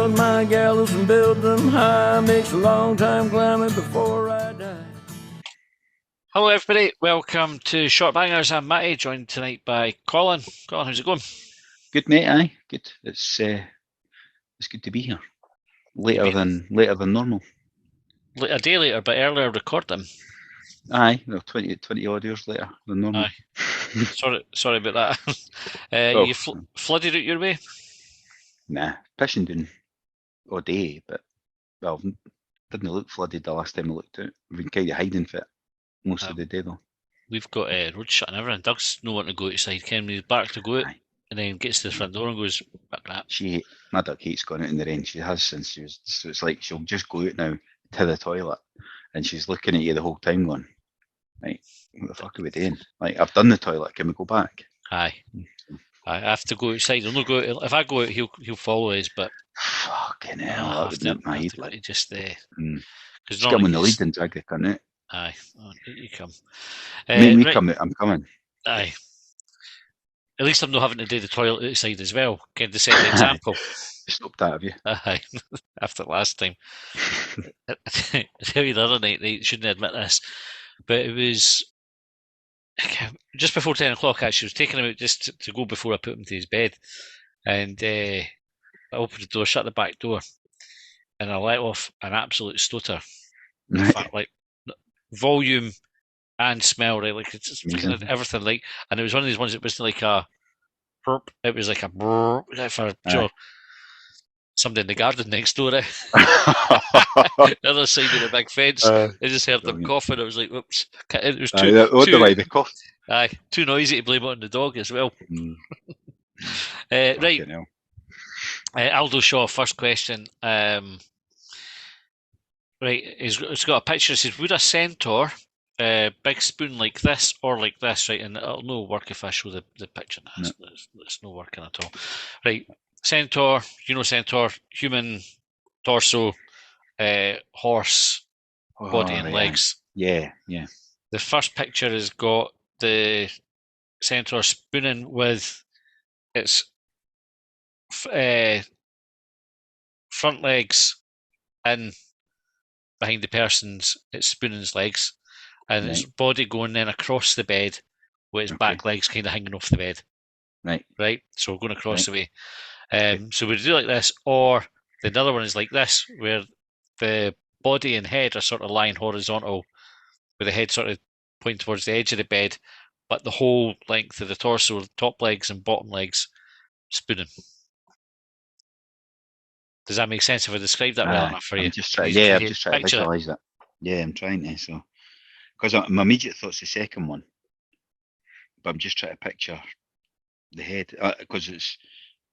build my gallows and build them high. Makes a long time climbing before I die. Hello everybody, welcome to Shortbangers. I'm Matty, joined tonight by Colin. Colin, how's it going? Good, mate. Aye, good. It's good to be here. Later than normal. A day later, but earlier recording. Aye, well, 20 odd years later than normal. Aye. Sorry about that. You flooded out your way? Nah, fishing doing all day, but well, didn't look flooded the last time I looked out. We've been kind of hiding for it most of the day though. We've got road shut and everything. Doug's no wanting to go outside. Ken, he's back to go out, Aye. And then gets to the front door and goes, "Back that." My duck hates going out in the rain. She has since she was. So it's like she'll just go out now to the toilet, and she's looking at you the whole time, going, "Right, what the fuck are we doing? Like, I've done the toilet. Can we go back?" Aye. I have to go outside. I'll not go out. If I go out, he'll follow us. But fucking hell, that would nip my head. Like, just because come on the lead and drag the cunt out. Aye, you come. Make me come out. I'm coming. Aye. At least I'm not having to do the toilet outside as well. Get to set the example. Stop that, have you? Aye. After last time. I tell you the other night, they shouldn't admit this, but it was just before 10 o'clock. Actually, I was taking him out just to go before I put him to his bed, and I opened the door, shut the back door, and I let off an absolute stutter. In fact, like volume and smell, right? Like it's kind of everything. Like, and it was one of these ones. It was like a burp. It was like a burp for somebody in the garden next door. The other side of the big fence. I just heard them coughing. I was like, "Whoops!" It was too noisy to blame it on the dog as well. Right, Aldo Shaw. First question. Right, it's got a picture. It says, "Would a centaur, big spoon like this or like this?" Right, and it'll no work if I show the picture. It's no working at all. Right, centaur. Centaur, human torso, horse body and legs. Yeah. The first picture has got the centaur spooning with its front legs in behind the person's, it's spooning's legs, and its body going then across the bed with its back legs kind of hanging off the bed. Right. So we're going across the way. So we do like this, or the other one is like this, where the body and head are sort of lying horizontal, with the head sort of pointing towards the edge of the bed, but the whole length of the torso, top legs and bottom legs, spooning. Does that make sense if I describe that well enough for you? I'm just trying to visualise that. Yeah, I'm trying to. So, because my immediate thought's the second one, but I'm just trying to picture the head because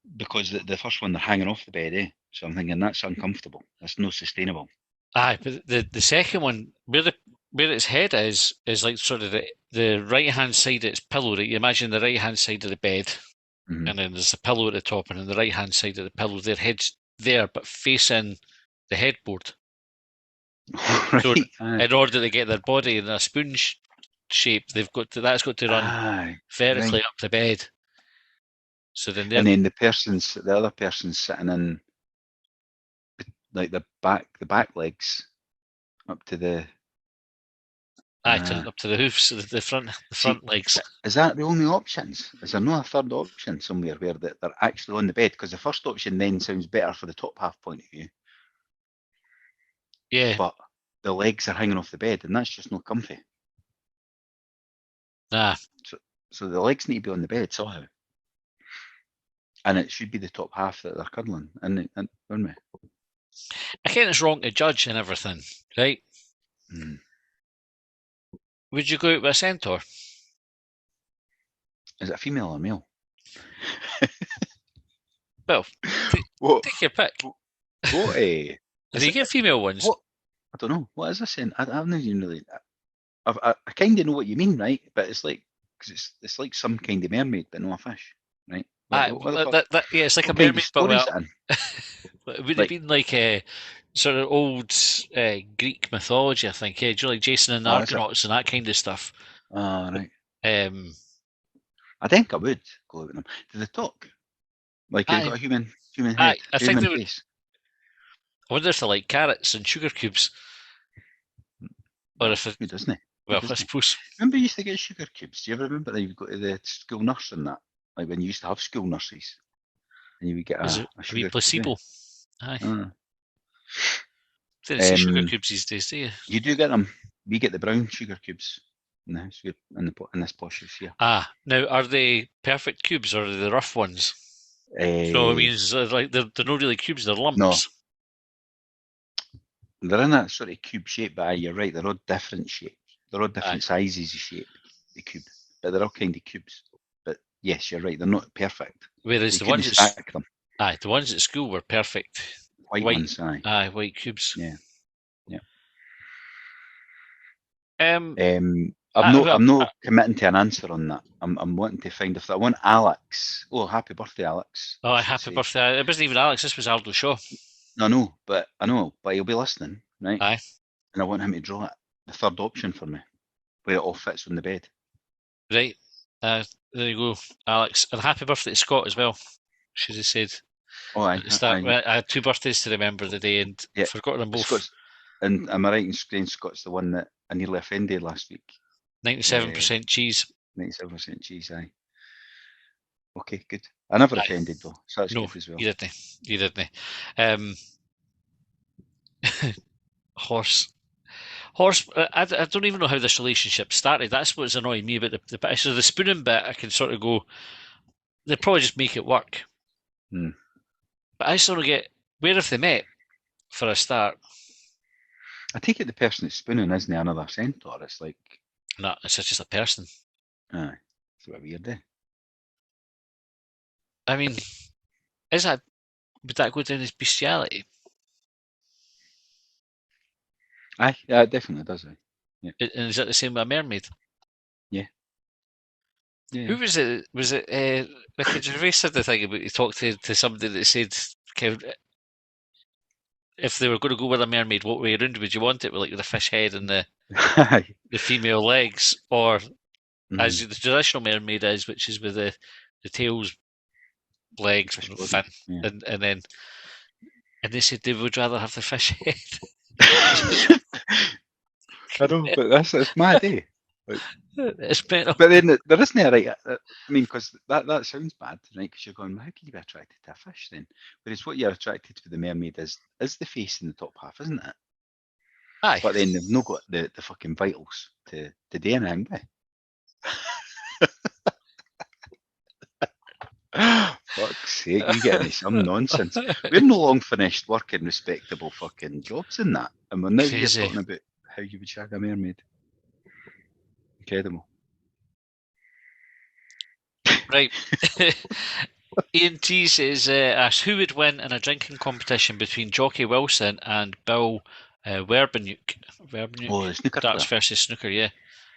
the first one they're hanging off the bed, So I'm thinking that's uncomfortable. That's not sustainable. Aye, but the second one, where its head is like sort of the right hand side of its pillow. Right? You imagine the right hand side of the bed, and then there's a pillow at the top, and on the right hand side of the pillow, their head's there, but facing the headboard. So in order to get their body in a spoon shape, that's got to run vertically up the bed. So then, and then the other person's sitting in like the back legs up to the up to the hoofs, the front legs. Is that the only options? Is there no a third option somewhere where they're actually on the bed? Because the first option then sounds better for the top half point of view. Yeah. But the legs are hanging off the bed, and that's just not comfy. Nah. So the legs need to be on the bed somehow. And it should be the top half that they're cuddling, and wouldn't we? I think it's wrong to judge and everything, right? Would you go out with a centaur? Is it a female or male? Well, take your pick. What? Do you get female ones? What? I don't know. What is a centaur? I haven't even really. I kind of know what you mean, right? But it's like because it's like some kind of mermaid, but not a fish, right? Yeah, it's like a mermaid, but it would have been like a sort of old Greek mythology, I think. Yeah, do you like Jason and the Argonauts and that kind of stuff? Right. I think I would go out with them. Do they talk? Like they've got a human head, I think they face. I wonder if they like carrots and sugar cubes. Or if it, Who doesn't it? well, I suppose. Remember you used to get sugar cubes? Do you ever remember that you go to the school nurse and that? Like when you used to have school nurses and you would get Is a it a wee sugar placebo? cube. Aye. Ah. Didn't see sugar cubes these days, do you? You do get them. We get the brown sugar cubes in the house, in this posh house here. Ah, now are they perfect cubes or are they the rough ones? So it means like they're not really cubes; they're lumps. No. They're in that sort of cube shape, but you're right, they're all different shapes. They're all different sizes of shape, the cube. But they're all kind of cubes. But yes, you're right, they're not perfect. Whereas you the ones stack them. Aye, the ones at school were perfect. White ones, aye. Aye, white cubes. Yeah. Yeah. I'm not committing to an answer on that. I'm wanting to find if I want Alex. Oh, happy birthday, Alex. Oh, happy birthday. It wasn't even Alex, this was Aldo Shaw. I know, but he'll be listening, right? Aye. And I want him to draw it. The third option for me, where it all fits on the bed. Right. There you go, Alex. And happy birthday to Scott as well, should have said. Oh, aye. I had 2 birthdays to remember the day and forgot them both. Scott's, and am I right in saying Scott's the one that I nearly offended last week? 97% cheese. 97% cheese, aye. Okay, good. I never offended though, so that's good as well. You didn't. Horse. I don't even know how this relationship started. That's what's annoying me about the bit. So the spooning bit, I can sort of go, they probably just make it work. Hmm. But I sort of get, where have they met for a start? I take it the person that's spooning isn't another centaur. It's like... No, it's just a person. Aye. It's a bit weird, eh? I mean, would that go down as bestiality? Aye, yeah, it definitely does. Yeah. And is that the same with a mermaid? Yeah. Who was it? Was it Ricky Gervais said the thing about he talked to somebody that said, if they were going to go with a mermaid, what way around would you want it? With like the fish head and the female legs, or as the traditional mermaid is, which is with the tails, legs, fin, and they said they would rather have the fish head. I know, but it's mad, eh? Like, it's better. But then there isn't a right. I mean, because that sounds bad, right? Because you're going, how can you be attracted to a fish then? Whereas what you're attracted to the mermaid is the face in the top half, isn't it? Aye. But then they've not got the fucking vitals to do anything with. Fuck's sake, you get me some nonsense. We're no long finished working respectable fucking jobs in that. And we're now here talking about how you would shag a mermaid. Incredible. Right. Ian T says, asks, who would win in a drinking competition between Jockey Wilson and Bill Werbenuk? Oh, the snooker Darts player. versus snooker, yeah.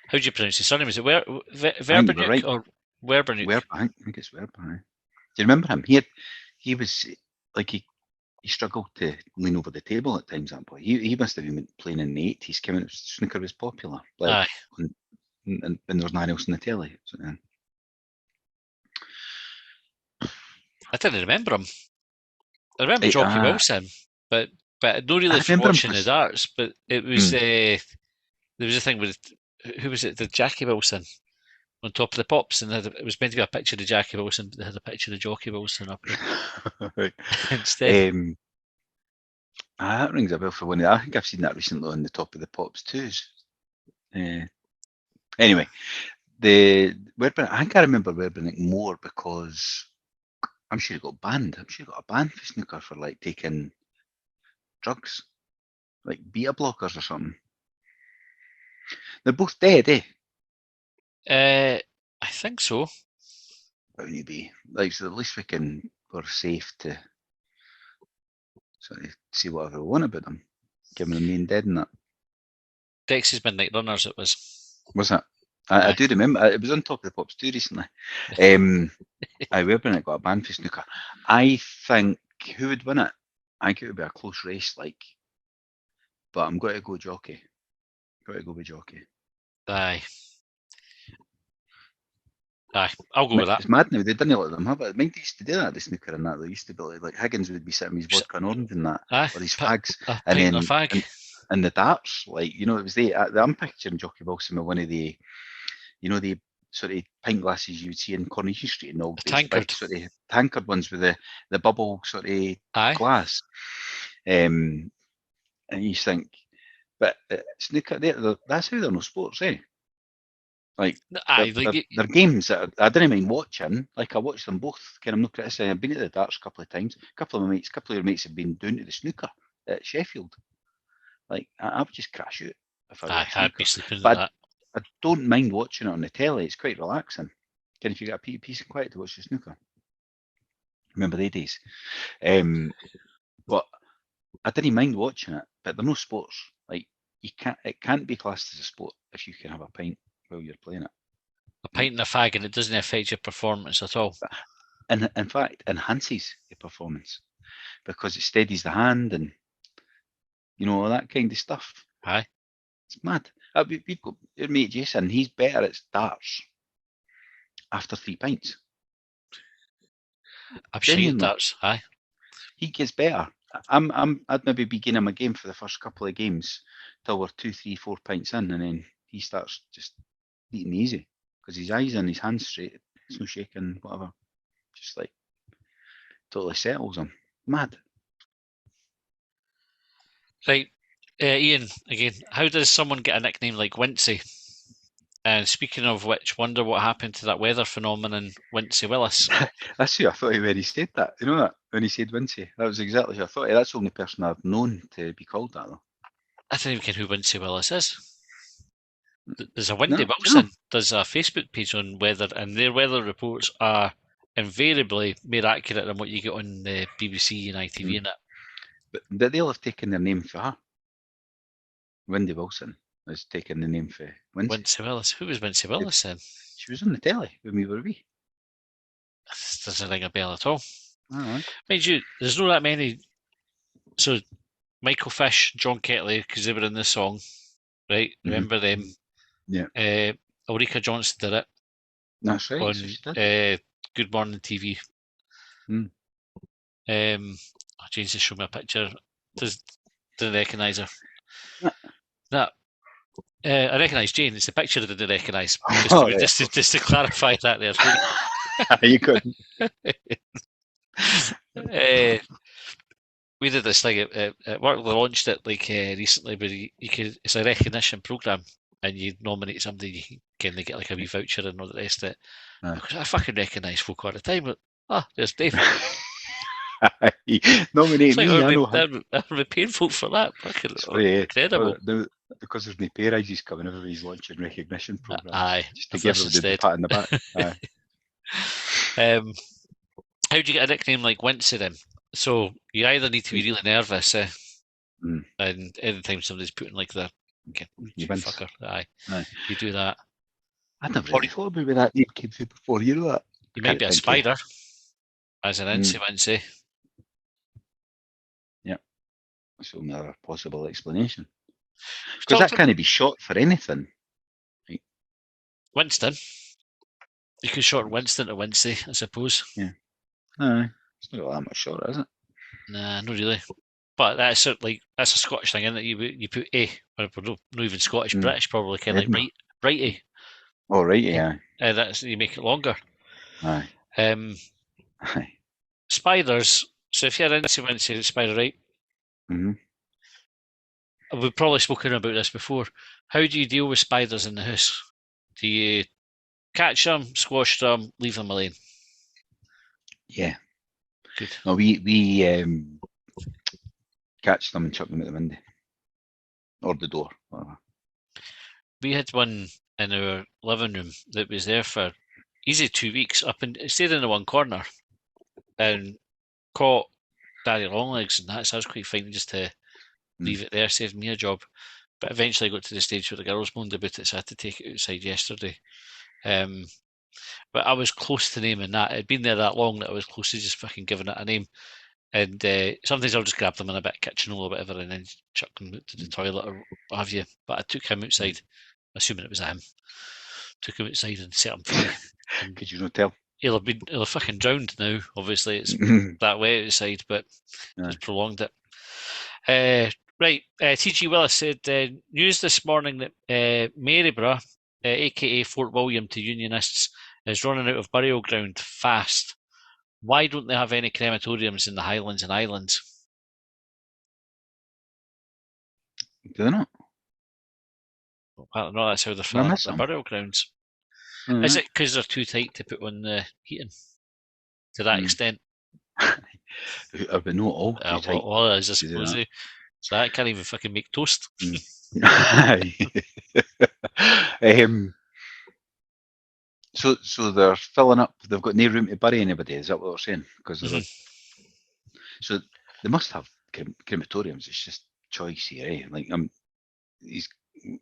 How do you pronounce his surname? Is it Werbenuk right. or Werbenuk? I think it's Werbenuk. Do you remember him? He was like he struggled to lean over the table at times. That boy, he must have been playing in the 80s. When snooker was popular, like when there was nothing else on the telly. So, yeah. I didn't remember him. I remember Jockey Wilson, but I don't really from watching the darts. But it was there was a thing with who was it? The Jackie Wilson on top of the pops, and it was meant to be a picture of Jackie Wilson, but they had a picture of Jockey Wilson up there instead. That rings a bell for one. I think I've seen that recently on the top of the pops too. Anyway, I think I remember Werbenuk more because I'm sure he got banned. I'm sure he got a ban for snooker for like taking drugs, like beta blockers or something. They're both dead, eh? I think so. Bound to be. Like, so at least we're safe to sort of say whatever we want about them, given them being dead and that. Dex's Midnight Runners, it was. Was it? I do remember. It was on Top of the Pops too recently. Werbenuk got a ban for snooker. I think who would win it? I think it would be a close race, but I'm going to go Jockey. Got to go with Jockey. Aye. Aye, I'll go with that. It's mad now. They didn't let them have it. Mind they used to do that, the snooker and that. They used to be like Higgins would be sitting with his vodka and orange and that, Aye, or his fags, a and pint then of fag. and the darts, like it was I'm picturing Jockey Wilson with one of the, the sort of pint glasses you would see in Coronation Street in the old A days, tankard. big sort of tankard ones with the bubble sort of Aye. glass. And you think, but snooker, that's how they're no sports, eh? Like, Aye, they're games that I didn't mind watching. Like, I watched them both. I'm not criticising. I've been at the darts a couple of times. A couple of your mates have been down to the snooker at Sheffield. Like, I would just crash out if I aye, watched I'd snooker. be sleeping at But that. I don't mind watching it on the telly. It's quite relaxing. If you get a piece of quiet to watch the snooker. Remember the days? But I didn't mind watching it. But they're no sports. Like, it can't be classed as a sport if you can have a pint while you're playing it. A pint and a fag, and it doesn't affect your performance at all. And in fact, enhances your performance because it steadies the hand and all that kind of stuff. Aye. It's mad. We've got your mate Jason. He's better at darts after 3 pints. I'm shite at darts. Aye. He gets better. I'd maybe begin him a game for the first couple of games till we're 2, 3, 4 pints in, and then he starts just beating easy because his eyes and his hands straight. It's no shaking, whatever. Just like totally settles him. Mad. Right, Ian, again, how does someone get a nickname like Wincy? And speaking of which, wonder what happened to that weather phenomenon, Wincy Willis. That's who I thought when he said that. You know that? When he said Wincy. That was exactly who I thought. That's the only person I've known to be called that, though. I don't even know who Wincy Willis is. There's a Windy Wilson. No. There's a Facebook page on weather, and their weather reports are invariably more accurate than what you get on the BBC and ITV and that. But they'll have taken their name for her. Wendy Wilson has taken the name for Wincy. Wincy Willis. Who was Wincy Willis then? She was on the telly when we were wee. This doesn't ring a bell at all. Right. Mind you, there's not that many. So, Michael Fish, John Ketley, because they were in this song, right? Remember them? Yeah. Ulrika Johnson did it. That's right. On So she did. Good Morning TV. James just showed me a picture. Didn't recognise her. No. I recognise Jane. It's the picture I didn't recognise. Just to clarify that there. You couldn't. We did this thing at work. We launched it recently, but it's a recognition programme, and you nominate somebody, you can get like a wee voucher and all the rest of it. Because I fucking recognise folk all the time. But, there's Dave. Nominate me. That would be painful for that. Fucking incredible. Because there's no pay rises coming, everybody's launching recognition programs. Aye, just to give everybody a pat in the back. Aye. How do you get a nickname like Wincy then? So you either need to be really nervous, and anytime somebody's putting like the fucker, aye, you do that. I never really thought about where that name came from before. You know that? You might be a spider, as an Wincy. Yeah, that's another possible explanation. Because that can't be short for anything. Right? Winston. You could shorten Winston to Wincy, I suppose. Yeah. Aye. It's not that much shorter, is it? Nah, not really. But that's a Scottish thing, isn't it? You put A, or not even Scottish, British probably, kind of like righty. Oh, righty, yeah. That's you make it longer. Aye. Aye. Spiders. So if you're into Wincy spider, right? We've probably spoken about this before. How do you deal with spiders in the house? Do you catch them, squash them, leave them alone? Yeah. Good. No, we catch them and chuck them out the window or the door. Whatever. We had one in our living room that was there for easy 2 weeks. It stayed in the one corner and caught Daddy Longlegs, and that. So I was quite fine just to leave it there, saved me a job. But eventually I got to the stage where the girls moaned about it, so I had to take it outside yesterday. But I was close to naming that. It had been there that long that I was close to just fucking giving it a name. And sometimes I'll just grab them in a bit of kitchen or whatever and then chuck them to the toilet or what have you. But I took him outside, assuming it was him. took him outside and set him free. Could you not tell? He'll have fucking drowned now. Obviously, it's that wet outside, but just prolonged it. Right, T.G. Willis said, news this morning that Maryborough, aka Fort William to Unionists, is running out of burial ground fast. Why don't they have any crematoriums in the Highlands and Islands? Do they not? Well, no, that's how they're filling up the burial grounds. Mm-hmm. Is it because they're too tight to put on the heating to that extent? But not all too tight. Well, I suppose. So I can't even fucking make toast. So they're filling up. They've got no room to bury anybody. Is that what they're saying? Because so they must have crematoriums. It's just choice here, eh? Like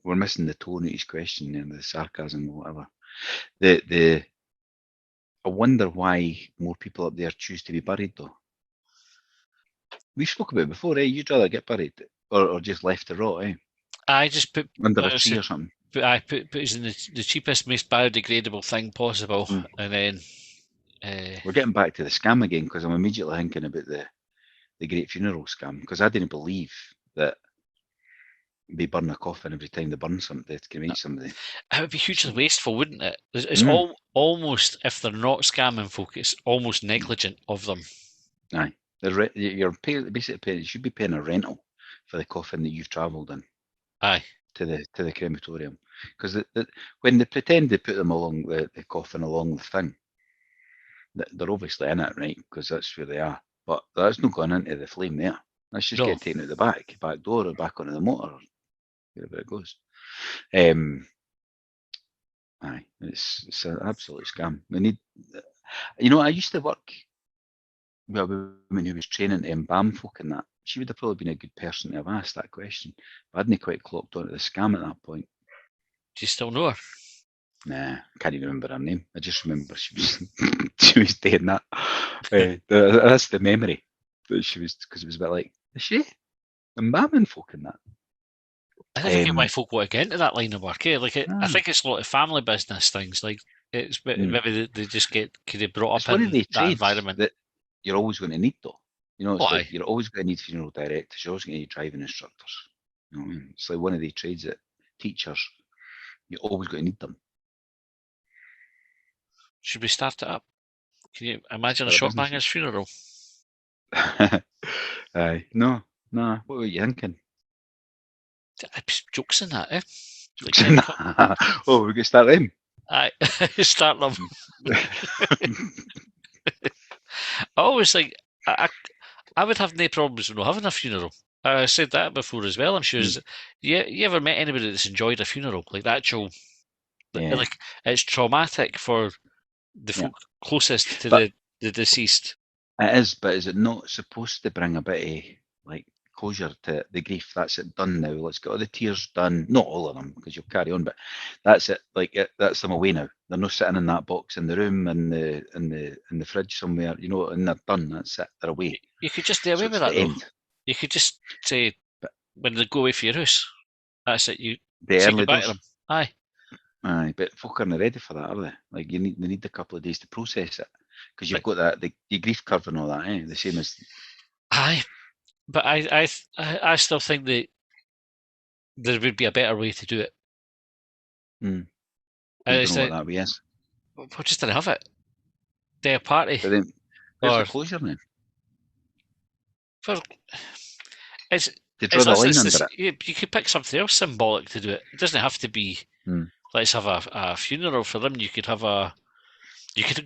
we're missing the tone of his question and the sarcasm or whatever. I wonder why more people up there choose to be buried though. We spoke about it before, eh? You'd rather get buried or just left to rot, eh? I just put under a tree or something. But I put it in the cheapest, most biodegradable thing possible, and then we're getting back to the scam again because I'm immediately thinking about the Great Funeral scam because I didn't believe that they burn a coffin every time they burn something to cremate somebody. It would be hugely wasteful, wouldn't it? It's almost, if they're not scamming folk, it's almost negligent of them. Aye, you're basically paying. You should be paying a rental for the coffin that you've travelled in. Aye. To the crematorium, because when they pretend they put them along the coffin along the thing, they're obviously in it, right? Because that's where they are. But that's not going into the flame there. That's just get taken out the back door or back onto the motor, or wherever it goes. Aye, it's an absolute scam. We need, I used to work with a woman who was training to embalm folk and that. She would have probably been a good person to have asked that question. But I hadn't quite clocked onto the scam at that point. Do you still know her? Nah, I can't even remember her name. I just remember she was doing that. That's the memory that she was, because it was a bit like, is she embalming folk in that? I don't think why folk want to get into that line of work. I think it's a lot of family business things. Like it's maybe they just get brought up in that environment that you're always going to need though. It's like you're always going to need funeral directors. You're always going to need driving instructors. You know what I mean? It's like one of the trades that teachers, you're always going to need them. Should we start it up? Can you imagine a Shortbangers funeral? Aye, no. What were you thinking? Jokes in that, eh? Jokes in that. Oh, we're going to start them. Aye, start them. I always think I would have no problems with not having a funeral. I said that before as well. I'm sure. You ever met anybody that's enjoyed a funeral? Like the actual, like it's traumatic for the folk closest to the deceased. It is, but is it not supposed to bring a bit of like closure to the grief? That's it done now. Let's get all the tears done. Not all of them, because you'll carry on, but that's it. Like that's them away now. They're not sitting in that box in the room in the fridge somewhere, and they're done. That's it. They're away. You could just do away with that though. You could just say when they go away for your house, that's it. You say goodbye to them. Aye. Aye, but folk aren't ready for that, are they? Like they need a couple of days to process it, because you've got that the grief curve and all that, eh? The same as. Aye, but I still think that there would be a better way to do it. I don't know what that way is. Well, just didn't have it. Day a party. But then, where's the closure then? It's to draw the line under it. You could pick something else symbolic to do it. It doesn't have to be. Let's have a funeral for them. You could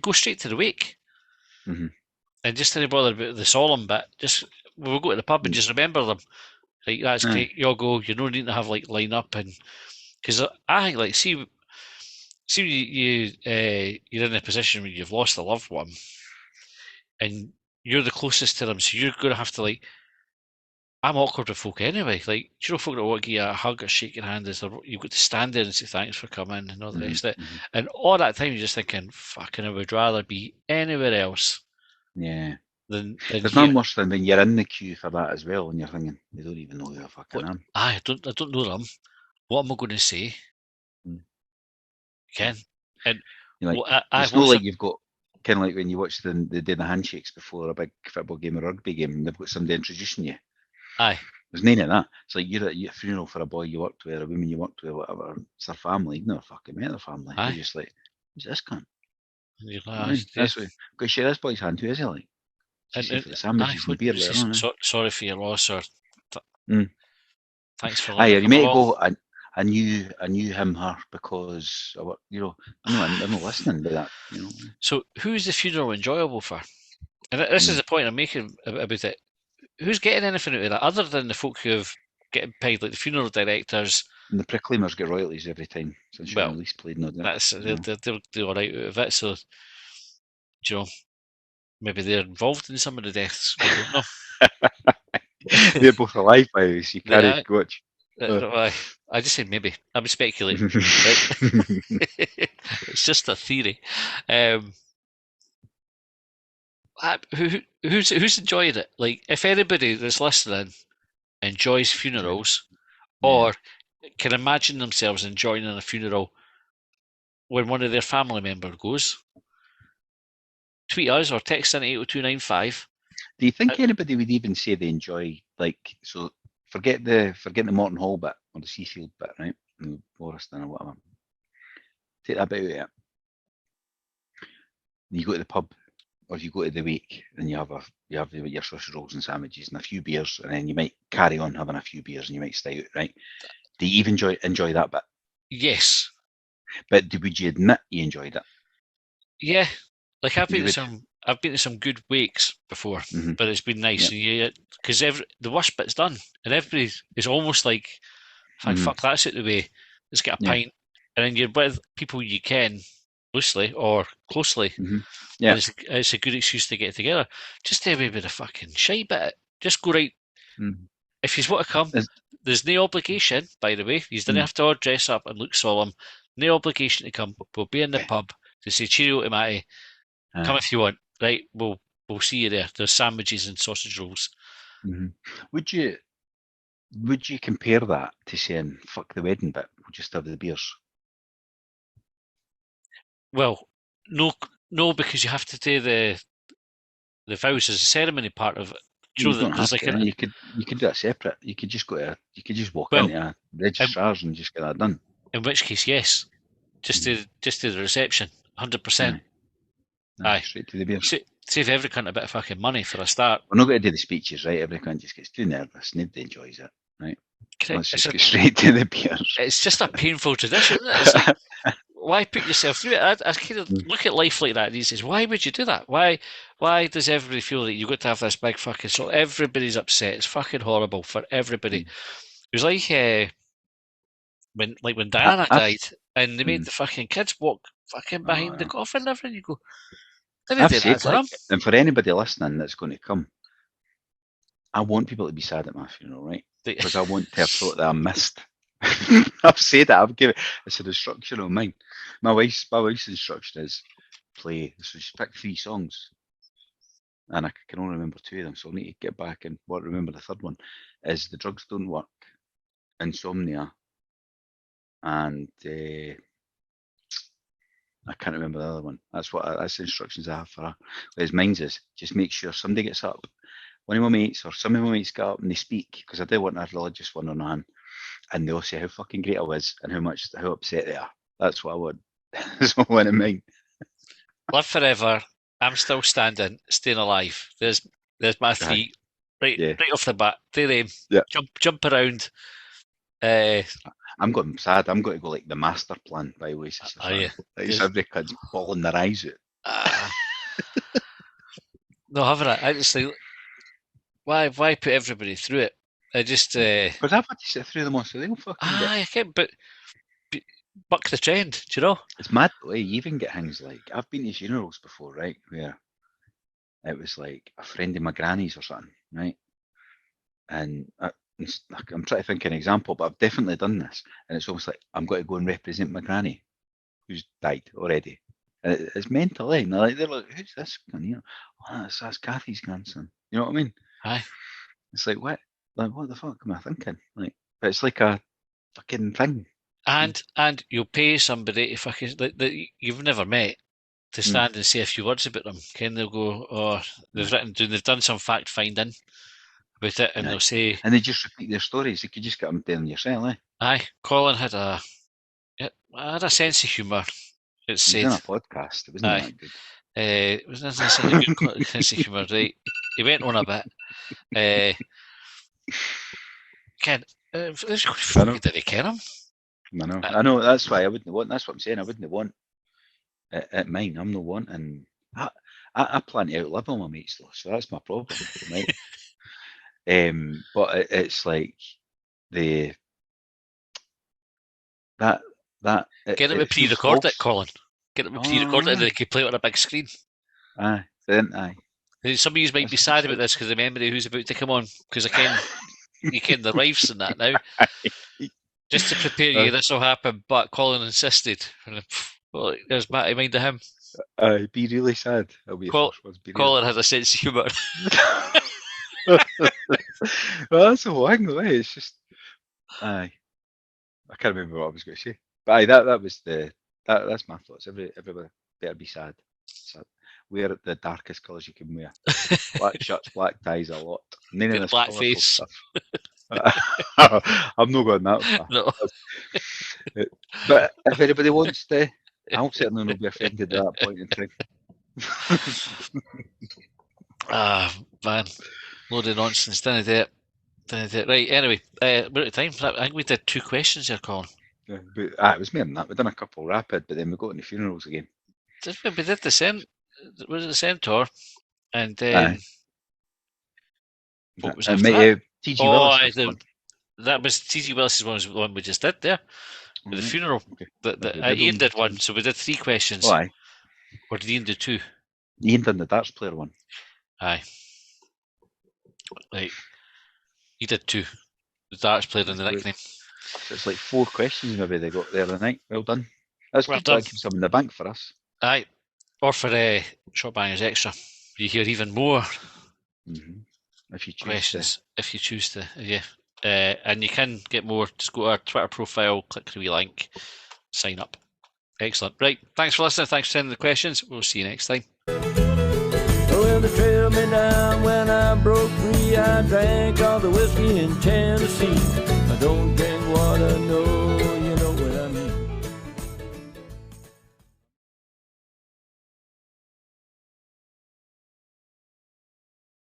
go straight to the wake, and just didn't bother about the solemn bit. Just we'll go to the pub and just remember them. Like that's great. You'll go. You don't need to have like line up and because I think like see you're in a position where you've lost a loved one, and you're the closest to them, so you're going to have to like. I'm awkward with folk anyway. Like, do you know folk that want to give you a hug or shake your hand? You've got to stand there and say thanks for coming and all the rest of it. And all that time you're just thinking, fucking, I would rather be anywhere else. Yeah. Than There's nothing worse than when you're in the queue for that as well, and you're thinking, they don't even know who I fucking am. I don't know them. What am I going to say? can. And Like, I it's not watched like you've got kind of like when you watch the do the handshakes before a big football game or rugby game, and they've got somebody introducing you. Aye. There's none of that. It's like you're at a funeral for a boy you worked with, or a woman you worked with, whatever. It's their family. You've never fucking met their family. Aye. You're just like, who's this cunt? And you're You like, know what I mean? That's what. Got to share this boy's hand. Who is he like? Just say for the sandwiches and beer later on. Sorry for your loss, or thanks for Aye, letting me you come may along. go. I knew him, her, because I'm not listening to that. So, who's the funeral enjoyable for? And this is the point I'm making about it. Who's getting anything out of that other than the folk who have getting paid, like the funeral directors? And the Pricklamers get royalties every time since Sean Elise played. No doubt. They'll do all right out of it. So, maybe they're involved in some of the deaths. We don't know. They're both alive, by the way, so you can't watch. I just said maybe. I'm speculating. It's just a theory. Who's enjoyed it? Like, if anybody that's listening enjoys funerals, or can imagine themselves enjoying a funeral when one of their family members goes, tweet us or text in 80295. Do you think anybody would even say they enjoy, like, so forget the Morton Hall bit or the Seafield bit, right? Boriston or whatever. Take that bit out of it. You go to the pub, or you go to the wake, and you have your sausage rolls and sandwiches and a few beers, and then you might carry on having a few beers and you might stay out, right? Do you even enjoy that bit? Yes. But would you admit you enjoyed it? Yeah. Like, I've been to some good wakes before, but it's been nice. Because the worst bit's done, and everybody is almost like, fuck, that's out the way. Let's get a pint, and then you're with people you can loosely or closely. Yeah, it's a good excuse to get together. Just stay away with the fucking shite bit. Just go right. If you want to come, there's no obligation. By the way, you don't have to all dress up and look solemn. No obligation to come. We'll be in the pub to say cheerio to Matty. Come if you want. Right, we'll see you there. There's sandwiches and sausage rolls. Would you compare that to saying fuck the wedding bit? We'll just have the beers. Well, no, because you have to do the vows as a ceremony part of it. You don't have to. You could do that separate. You could just walk into a registrar's and just get that done. In which case, yes, just do the reception, 100%. Aye, straight to the beers. Save every cunt a bit of fucking money for a start. We're not going to do the speeches, right? Every cunt just gets too nervous. Nobody enjoys it, right? Let's just get straight to the beers. It's just a painful tradition, isn't it? It's like, why put yourself through it? I kind of look at life like that these days. Why would you do that? Why does everybody feel that you've got to have this big fucking so everybody's upset? It's fucking horrible for everybody. It was like when Diana died and they made the fucking kids walk fucking behind the coffin and everything. You go, I've said that, and for anybody listening that's going to come, I want people to be sad at my funeral, right? Because I want to have thought that I missed. I've said that. I've given it's an instruction on mine. My wife's instruction is play. So she picked 3 songs, and I can only remember 2 of them. So I need to get back and remember the third one. Is The Drugs Don't Work, Insomnia, and I can't remember the other one. That's the instructions I have for her. Whereas mine's is just make sure somebody gets up. One of my mates or some of my mates get up and they speak, because I do want a religious one on hand, and they all say how fucking great I was and how upset they are. That's what I want. That's what I want in mine. Live forever. I'm still standing, staying alive. There's my 3. Right off the bat. There them. Yeah. Jump around. I'm going sad. I'm going to go like The Master Plan by Oasis. Every kid's bawling their eyes out. No, haven't I? I just think, why put everybody through it? I just because I've had to sit through them all, so they don't fucking I can't. But buck the trend, do you know? It's mad the way you even get things like I've been to funerals before, right? Where it was like a friend of my granny's or something, right? And I'm trying to think of an example, but I've definitely done this, and it's almost like I'm going to go and represent my granny, who's died already. And it's mental, eh? And they're like, who's this? You know, that's Kathy's grandson. You know what I mean? Aye. It's like what? Like what the fuck am I thinking? Like, but it's like a fucking thing. And you'll pay somebody if I can that you've never met to stand and say a few words about them. Ken, they'll go, oh, they've done some fact finding about it, and they'll say, and they just repeat their stories. You could just get them doing yourself, eh? Aye, Colin had a sense of humour. It's He said. was on a podcast. It wasn't that good. It wasn't necessarily a good sense of humour, right? He went on a bit. Ken, did he ken him? I know. That's why I wouldn't want. That's what I'm saying. I wouldn't want at mine. I'm no one, and I plan to outlive all my mates though, so that's my problem, right? But it's like that. Get it pre-recorded, Colin. Get it pre-recorded, and they can play it on a big screen. Aye, aye. Some of you might be sad about this because the memory who's about to come on, because you ken the wives and that now. Just to prepare you, this will happen. But Colin insisted. Well, there's Matty mind of him. Be really sad. Colin has a sense of humour. Well, that's the whole thing, though. It's just, I can't remember what I was going to say. But that was that's my thoughts. Everybody better be sad. Wear the darkest colours you can wear. Black shirts, black ties, a lot. None of this black face. I'm not going that far. No. But if anybody wants to, I'll certainly not be offended at that point in time. Man. Load of nonsense. Didn't do it. Right, anyway, we're out of time. I think we did 2 questions there, Colin. Yeah, but, it was more than that. We've done a couple rapid, but then we got into funerals again. We did the Centaur, and then what was after T.G. Willis. That was T.G. Willis's one. Was the one we just did there. With the funeral. Okay. Ian did one, so we did 3 questions. Aye. Or did Ian do 2? Ian done the darts player one. Aye. Right. He did 2. The darts player and the nickname. So it's like 4 questions maybe they got there tonight. Well done. That's good. That keeps them in the bank for us. Aye. Or for Shortbangers Extra. You hear even more if you choose questions. If you choose to, yeah. And you can get more. Just go to our Twitter profile, click the wee link, sign up. Excellent. Right. Thanks for listening. Thanks for sending the questions. We'll see you next time. Well, they trailed me down when I broke free. I drank all the whiskey in Tennessee. I don't drink water, no.